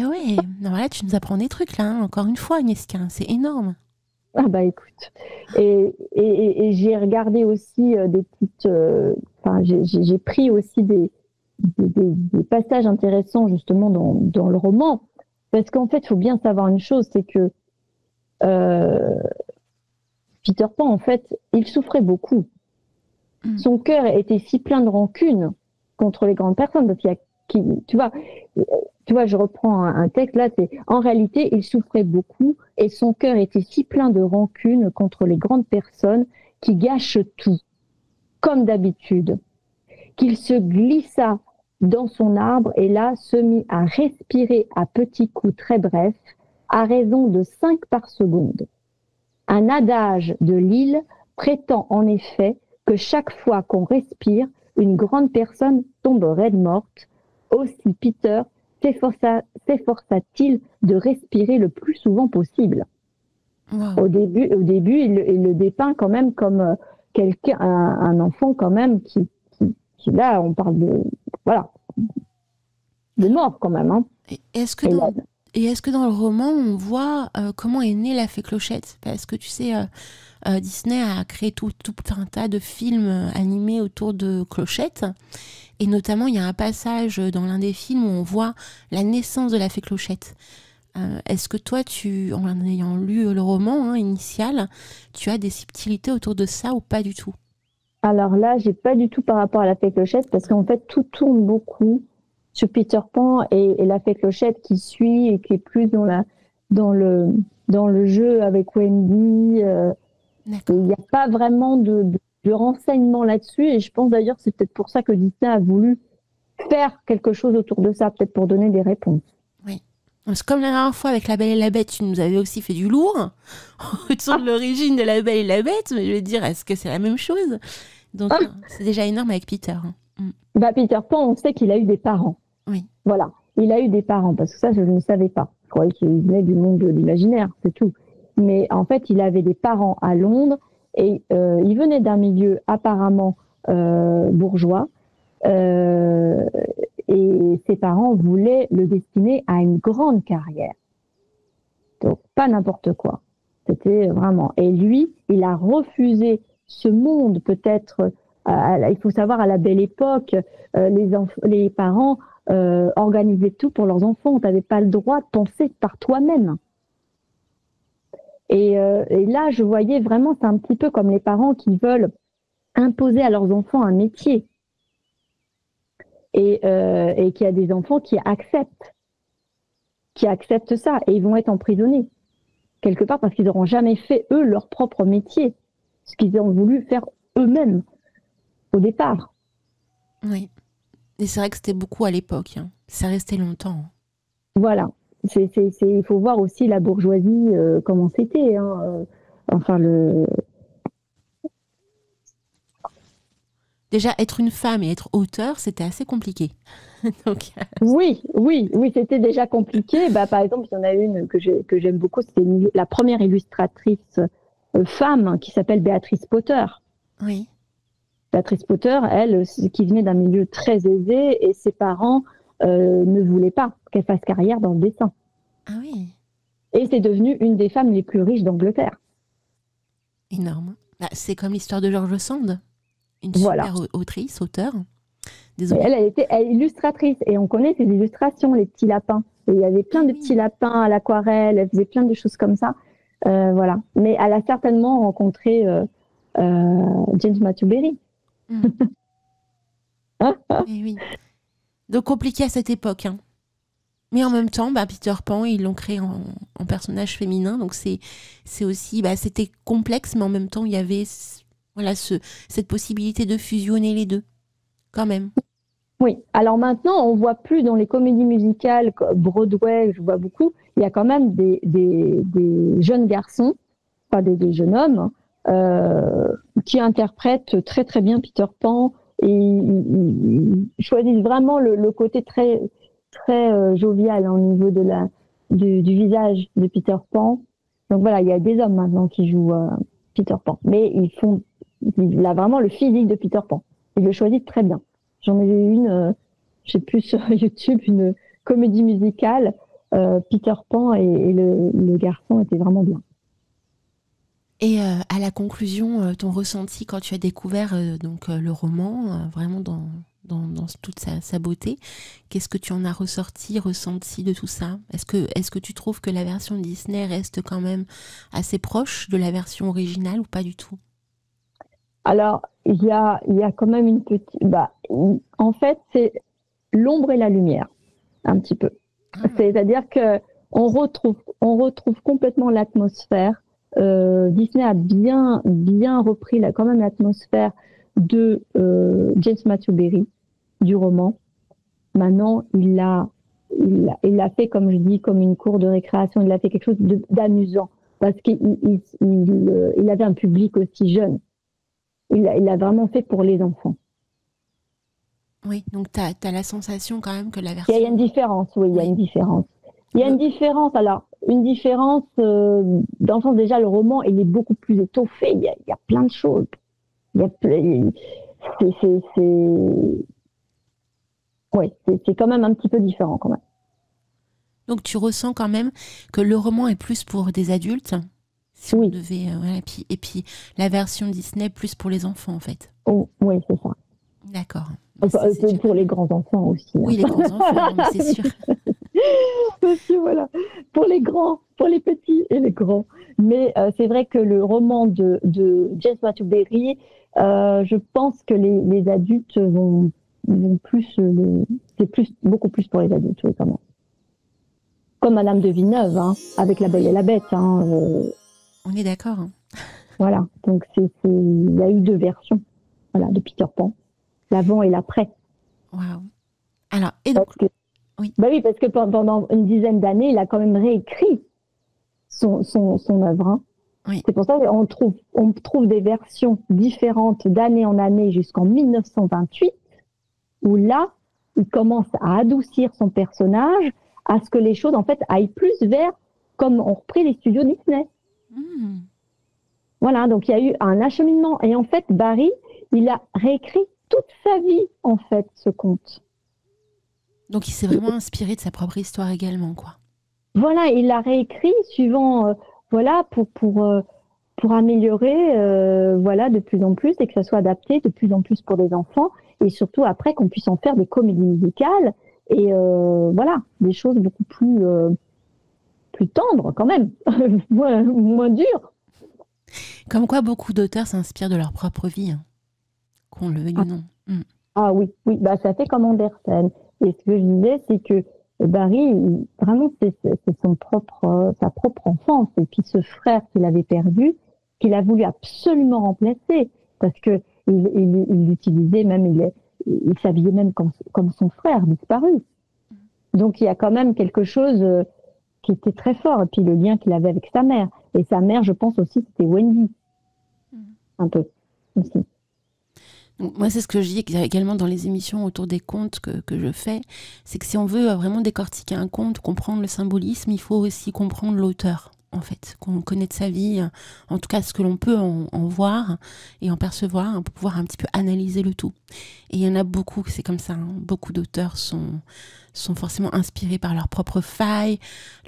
ouais, non, là tu nous apprends des trucs là, encore une fois Agnieszka, c'est énorme. Ah bah écoute, et j'ai regardé aussi des petites, j'ai pris aussi des passages intéressants justement dans le roman, parce qu'en fait il faut bien savoir une chose, c'est que Peter Pan en fait il souffrait beaucoup. Son cœur était si plein de rancune contre les grandes personnes, parce qu'il y a tu vois, je reprends un texte là, c'est en réalité, il souffrait beaucoup et son cœur était si plein de rancune contre les grandes personnes qui gâchent tout, comme d'habitude, qu'il se glissa dans son arbre et là se mit à respirer à petits coups très brefs, à raison de 5 par seconde. Un adage de Lille prétend en effet que chaque fois qu'on respire, une grande personne tombe raide morte. Aussi Peter s'efforça-t-il de respirer le plus souvent possible. Wow. Au début, il le dépeint quand même comme quelqu'un, un enfant quand même qui là, on parle de mort quand même. Hein. Est-ce que dans le roman, on voit comment est née la Fée Clochette? Parce que tu sais, Disney a créé tout un tas de films animés autour de Clochette. Et notamment, il y a un passage dans l'un des films où on voit la naissance de la Fée Clochette. Est-ce que toi, en ayant lu le roman initial, tu as des subtilités autour de ça ou pas du tout? Alors là, j'ai pas du tout par rapport à la Fée Clochette, parce qu'en fait, tout tourne beaucoup sur Peter Pan et la Fée Clochette qui suit et qui est plus dans le jeu avec Wendy. Il n'y a pas vraiment de renseignements là-dessus, et je pense d'ailleurs que c'est peut-être pour ça que Disney a voulu faire quelque chose autour de ça, peut-être pour donner des réponses. Oui. Parce que comme la dernière fois avec La Belle et la Bête, tu nous avais aussi fait du lourd autour de l'origine de La Belle et la Bête, mais je veux dire, est-ce que c'est la même chose? Donc, c'est déjà énorme avec Peter. Peter Pan, on sait qu'il a eu des parents. Oui. Voilà, il a eu des parents, parce que ça, je ne savais pas. Je croyais qu'il venait du monde de l'imaginaire, c'est tout. Mais en fait, il avait des parents à Londres et il venait d'un milieu apparemment bourgeois. Et ses parents voulaient le destiner à une grande carrière. Donc, pas n'importe quoi. C'était vraiment. Et lui, il a refusé ce monde, peut-être. Il faut savoir, à la Belle Époque, les parents organisaient tout pour leurs enfants. Tu n'avais pas le droit de penser par toi-même. Et là, je voyais vraiment, c'est un petit peu comme les parents qui veulent imposer à leurs enfants un métier. Et qu'il y a des enfants qui acceptent ça, et ils vont être emprisonnés quelque part parce qu'ils n'auront jamais fait eux leur propre métier, ce qu'ils ont voulu faire eux-mêmes au départ. Oui, et c'est vrai que c'était beaucoup à l'époque, hein. Ça restait longtemps. Voilà, il faut voir aussi la bourgeoisie comment c'était, hein. Enfin Déjà, être une femme et être auteur, c'était assez compliqué. Donc, oui, c'était déjà compliqué. Par exemple, il y en a une que j'aime beaucoup, c'était la première illustratrice femme qui s'appelle Béatrice Potter. Oui. Béatrice Potter, elle, qui venait d'un milieu très aisé, et ses parents ne voulaient pas qu'elle fasse carrière dans le dessin. Ah oui. Et c'est devenu une des femmes les plus riches d'Angleterre. Énorme. C'est comme l'histoire de George Sand, une voilà. super autrice, auteure. Elle était illustratrice, et on connaît ses illustrations, les petits lapins. Et il y avait plein de petits lapins à l'aquarelle, elle faisait plein de choses comme ça. Voilà. Mais elle a certainement rencontré James Matthew Berry. Oui. Donc compliqué à cette époque, hein. Mais en même temps, Peter Pan, ils l'ont créé en personnage féminin, donc c'est aussi, c'était complexe, mais en même temps, il y avait cette possibilité de fusionner les deux, quand même. Oui, alors maintenant, on voit plus dans les comédies musicales, Broadway, je vois beaucoup, il y a quand même des jeunes garçons, pas des jeunes hommes, qui interprètent très très bien Peter Pan, et ils choisissent vraiment le côté très très jovial au niveau du visage de Peter Pan. Donc voilà, il y a des hommes maintenant qui jouent Peter Pan, mais il a vraiment le physique de Peter Pan. Ils le choisissent très bien. J'en ai vu une, je sais plus, sur YouTube, une comédie musicale, Peter Pan et le garçon étaient vraiment bien. Et à la conclusion, ton ressenti quand tu as découvert le roman, vraiment dans toute sa beauté, qu'est-ce que tu en as ressenti de tout ça? Est-ce que tu trouves que la version Disney reste quand même assez proche de la version originale ou pas du tout? Alors, il y a quand même une petite... en fait, c'est l'ombre et la lumière, un petit peu. C'est-à-dire qu'on retrouve complètement l'atmosphère. Disney a bien repris quand même l'atmosphère de James Matthew Berry, du roman. Maintenant, il l'a fait, comme je dis, comme une cour de récréation. Il a fait quelque chose d'amusant, parce qu'il avait un public aussi jeune. Il l'a vraiment fait pour les enfants. Oui, donc tu as la sensation quand même que la version... Il y a une différence, oui, il y a une différence. Il y a une différence, dans le sens, déjà, le roman, il est beaucoup plus étoffé, il y a plein de choses. C'est quand même un petit peu différent, quand même. Donc tu ressens quand même que le roman est plus pour des adultes, si on devait, et puis la version Disney plus pour les enfants, en fait. Oh, oui, c'est ça. D'accord. C'est pour les grands-enfants aussi. Oui, les grands-enfants, c'est sûr. Aussi, voilà. Pour les grands, pour les petits et les grands. Mais c'est vrai que le roman de James Matthew Berry, je pense que les adultes vont plus... c'est beaucoup plus pour les adultes, oui, quand même. Comme Madame de Villeneuve, hein, avec La Belle et la Bête. Hein, On est d'accord. Hein. Voilà, donc il y a eu deux versions, voilà, de Peter Pan, l'avant et l'après. Waouh. Alors, et donc, oui, parce que pendant une dizaine d'années, il a quand même réécrit son œuvre. Hein. Oui. C'est pour ça qu'on trouve des versions différentes d'année en année jusqu'en 1928, où là, il commence à adoucir son personnage, à ce que les choses, en fait, aillent plus vers, comme on reprit les studios Disney. Voilà, donc il y a eu un acheminement. Et en fait, Barry, il a réécrit toute sa vie, en fait, ce conte. Donc il s'est vraiment inspiré de sa propre histoire également, quoi. Voilà, il l'a réécrit suivant, voilà, pour améliorer, voilà, de plus en plus et que ça soit adapté de plus en plus pour les enfants et surtout après qu'on puisse en faire des comédies musicales et voilà, des choses beaucoup plus tendres quand même, moins dures. Comme quoi, beaucoup d'auteurs s'inspirent de leur propre vie, hein, qu'on le veuille ou non. Ah oui, bah ça fait comme Andersen. Et ce que je disais, c'est que Barry, vraiment, c'est sa propre enfance. Et puis ce frère qu'il avait perdu, qu'il a voulu absolument remplacer, parce que il l'utilisait même, il s'habillait même comme son frère disparu. Donc il y a quand même quelque chose qui était très fort. Et puis le lien qu'il avait avec sa mère. Et sa mère, je pense aussi, c'était Wendy. Un peu aussi. Donc, moi, c'est ce que je dis également dans les émissions autour des contes que je fais, c'est que si on veut vraiment décortiquer un conte, comprendre le symbolisme, il faut aussi comprendre l'auteur, en fait, qu'on connaît de sa vie, en tout cas ce que l'on peut en voir et en percevoir, pour pouvoir un petit peu analyser le tout. Et il y en a beaucoup, c'est comme ça, hein. Beaucoup d'auteurs sont forcément inspirés par leurs propres failles,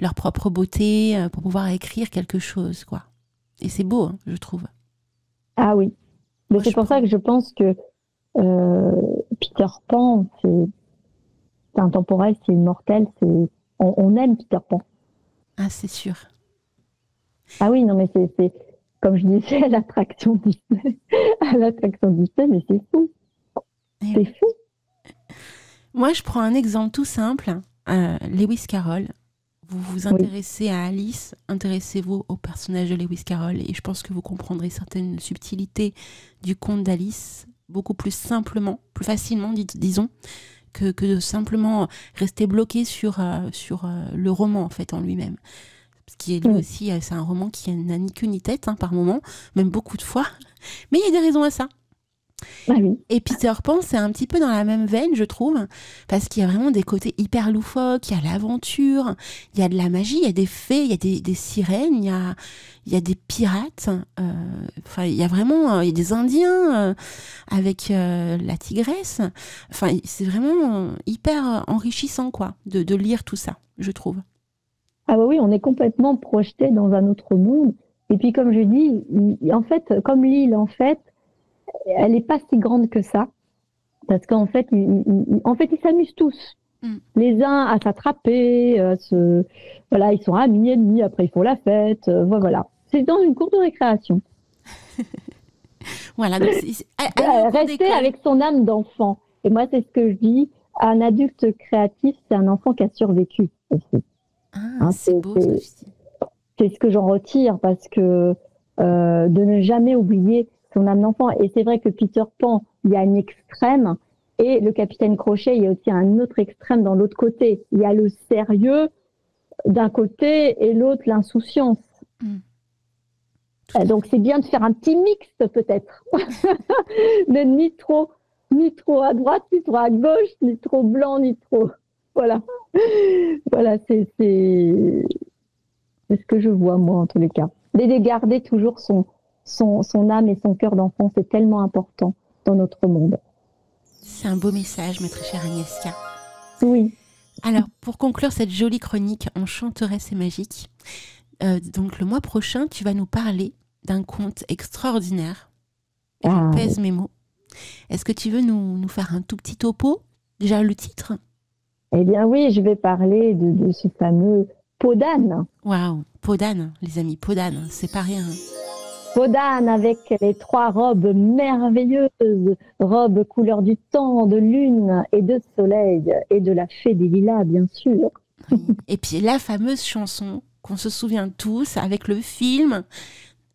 leur propre beauté, pour pouvoir écrire quelque chose, quoi. Et c'est beau, hein, je trouve. Ah oui. Mais c'est pour ça que je pense que Peter Pan, c'est intemporel, c'est immortel, on aime Peter Pan. Ah, c'est sûr. Ah oui, non mais c'est comme je disais à l'attraction Disney, mais c'est fou. C'est fou. Moi, je prends un exemple tout simple. Lewis Carroll. Vous vous intéressez à Alice, intéressez-vous au personnage de Lewis Carroll et je pense que vous comprendrez certaines subtilités du conte d'Alice beaucoup plus simplement, plus facilement, disons, que de simplement rester bloqué sur le roman en fait en lui-même. Parce qu'il est lui aussi, c'est un roman qui n'a ni queue ni tête par moment, même beaucoup de fois, mais il y a des raisons à ça. Ah oui. Et Peter Pan, c'est un petit peu dans la même veine, je trouve, parce qu'il y a vraiment des côtés hyper loufoques, il y a l'aventure, il y a de la magie, il y a des fées, il y a des sirènes, il y a des pirates, il y a vraiment il y a des Indiens avec la tigresse. Enfin, c'est vraiment hyper enrichissant, quoi, de lire tout ça, je trouve. Ah bah oui, on est complètement projeté dans un autre monde. Et puis, comme je dis, en fait, comme l'île, en fait, elle n'est pas si grande que ça, parce qu'en fait, ils s'amusent tous. Les uns à s'attraper, voilà, ils sont amis, ennemis, après ils font la fête, voilà. C'est dans une cour de récréation. Voilà, donc rester avec son âme d'enfant. Et moi, c'est ce que je dis, un adulte créatif, c'est un enfant qui a survécu aussi. C'est beau ce que tu dis. C'est ce que j'en retire, parce que de ne jamais oublier son âme d'enfant. Et c'est vrai que Peter Pan, il y a un extrême, et le Capitaine Crochet, il y a aussi un autre extrême dans l'autre côté. Il y a le sérieux d'un côté et l'autre l'insouciance. Donc c'est bien de faire un petit mixte peut-être. Mais ni trop à droite, ni trop à gauche, ni trop blanc, ni trop... Voilà. Voilà, c'est ce que je vois moi en tous les cas. Mais de garder toujours son âme et son cœur d'enfant, c'est tellement important dans notre monde. C'est un beau message, ma très chère Agnieszka. Oui. Alors, pour conclure cette jolie chronique Enchanteresse et magique, donc le mois prochain, tu vas nous parler d'un conte extraordinaire. Et je pèse mes mots. Est-ce que tu veux nous faire un tout petit topo? Déjà le titre? Eh bien oui, je vais parler de ce fameux Peau d'âne. Waouh, Peau d'âne, les amis, Peau d'âne, c'est pas rien. Peau d'âne avec les 3 robes merveilleuses, robes couleur du temps, de lune et de soleil, et de la fée des lilas, bien sûr. Et puis la fameuse chanson qu'on se souvient tous avec le film.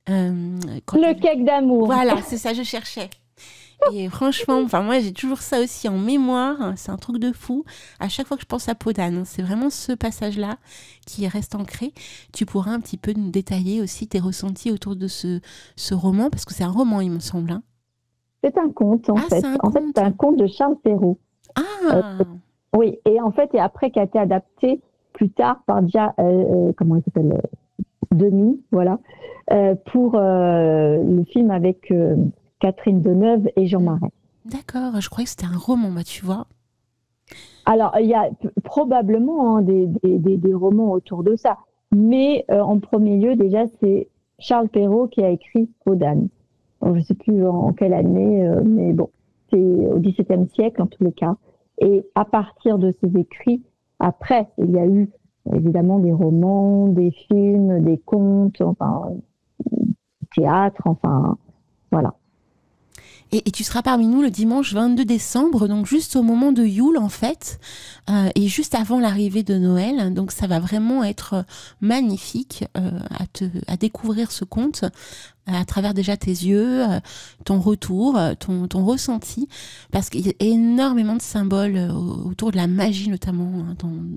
Le cake d'amour. Voilà, c'est ça, je cherchais. Et franchement, moi j'ai toujours ça aussi en mémoire, c'est un truc de fou. À chaque fois que je pense à Peau d'âne, c'est vraiment ce passage-là qui reste ancré. Tu pourras un petit peu nous détailler aussi tes ressentis autour de ce roman, parce que c'est un roman, il me semble. Hein. C'est un conte, en fait. C'est un conte de Charles Perrault. Ah oui, et en fait, et après qui a été adapté plus tard par comment il s'appelle Denis, voilà, pour le film avec Catherine Deneuve et Jean Marais. D'accord, je croyais que c'était un roman, tu vois. Alors, il y a probablement des romans autour de ça, mais en premier lieu, déjà, c'est Charles Perrault qui a écrit Peau d'âne. Je ne sais plus en quelle année, mais bon, c'est au XVIIe siècle en tous les cas. Et à partir de ses écrits, après, il y a eu évidemment des romans, des films, des contes, théâtre, voilà. Et tu seras parmi nous le dimanche 22 décembre, donc juste au moment de Yule en fait, et juste avant l'arrivée de Noël. Donc ça va vraiment être magnifique à découvrir ce conte à travers déjà tes yeux, ton retour, ton ressenti, parce qu'il y a énormément de symboles autour de la magie notamment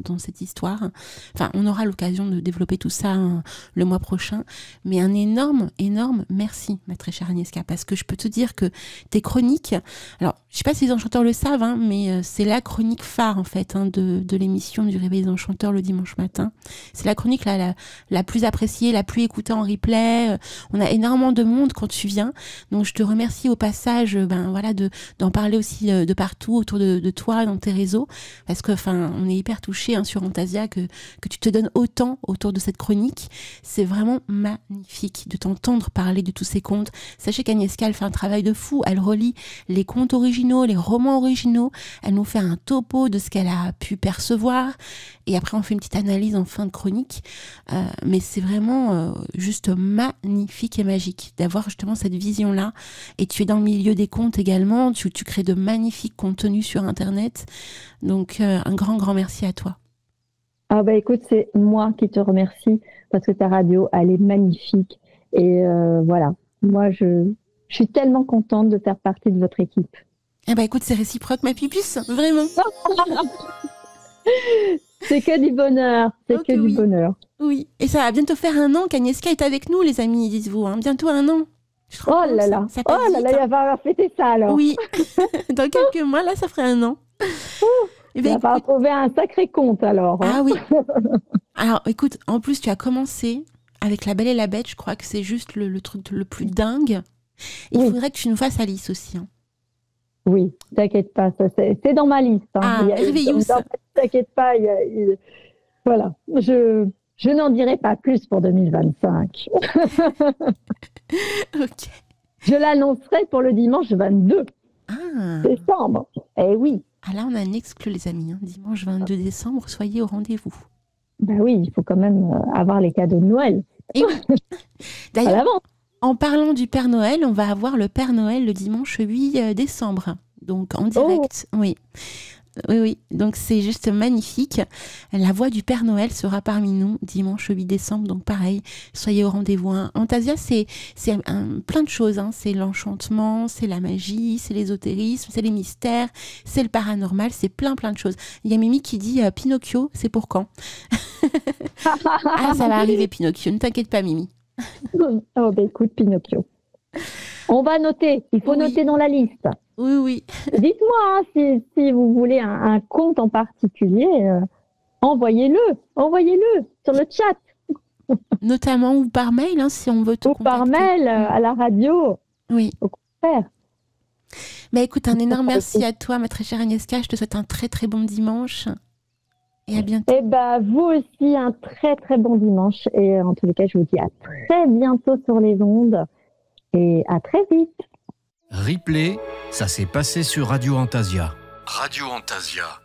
dans cette histoire. Enfin, on aura l'occasion de développer tout ça le mois prochain, mais un énorme merci, ma très chère Agnieszka, parce que je peux te dire que tes chroniques, alors je sais pas si les enchanteurs le savent, mais c'est la chronique phare en fait de l'émission du Réveil des enchanteurs le dimanche matin. C'est la chronique la plus appréciée, la plus écoutée en replay. On a énormément de monde quand tu viens, donc je te remercie au passage d'en parler aussi de partout autour de toi dans tes réseaux, parce que on est hyper touchés sur Antasia que tu te donnes autant autour de cette chronique. C'est vraiment magnifique de t'entendre parler de tous ces contes. Sachez qu'Agnieszka, elle fait un travail de fou, elle relie les contes originaux, les romans originaux, elle nous fait un topo de ce qu'elle a pu percevoir, et après on fait une petite analyse en fin de chronique, mais c'est vraiment juste magnifique et magique d'avoir justement cette vision-là. Et tu es dans le milieu des contes également, tu crées de magnifiques contenus sur Internet. Donc, un grand merci à toi. Ah écoute, c'est moi qui te remercie parce que ta radio, elle est magnifique. Et voilà, moi, je suis tellement contente de faire partie de votre équipe. Écoute, c'est réciproque, ma pupuce, vraiment. C'est que du bonheur, du bonheur. Oui, et ça va bientôt faire 1 an qu'Agnieszka est avec nous, les amis, dites-vous. Bientôt 1 an. Oh là là, il va fêter ça alors. Oui, dans quelques mois, là, ça ferait 1 an. Il va trouver un sacré compte alors. Ah oui. Alors, écoute, en plus, tu as commencé avec La Belle et la Bête, je crois que c'est juste le truc le plus dingue. Il faudrait que tu nous fasses Alice aussi. Oui, t'inquiète pas, c'est dans ma liste. Réveillous. T'inquiète pas, voilà. Je n'en dirai pas plus pour 2025. Ok. Je l'annoncerai pour le dimanche 22 décembre. Eh oui. Ah là, on a un exclu, les amis. Dimanche 22 décembre, soyez au rendez-vous. Oui, il faut quand même avoir les cadeaux de Noël. Et oui. D'ailleurs, en parlant du Père Noël, on va avoir le Père Noël le dimanche 8 décembre. Donc en direct, oui. Oui, donc c'est juste magnifique. La voix du Père Noël sera parmi nous dimanche 8 décembre, donc pareil, soyez au rendez-vous. Antasia, c'est plein de choses, c'est l'enchantement, c'est la magie, c'est l'ésotérisme, c'est les mystères, c'est le paranormal, c'est plein de choses. Il y a Mimi qui dit Pinocchio, c'est pour quand? Ah, ça va arriver Pinocchio, ne t'inquiète pas Mimi. Écoute, Pinocchio. On va noter, il faut noter dans la liste. Oui. Dites-moi si vous voulez un conte en particulier, envoyez-le sur le chat. Notamment ou par mail, si on veut te contacter. Ou par mail, à la radio. Oui. Au contraire. Écoute, un énorme merci à toi, ma très chère Agnieszka. Je te souhaite un très très bon dimanche. Et à bientôt. Vous aussi, un très très bon dimanche. Et en tous les cas, je vous dis à très bientôt sur les ondes. Et à très vite. Replay, ça s'est passé sur Radio Antasia. Radio Antasia.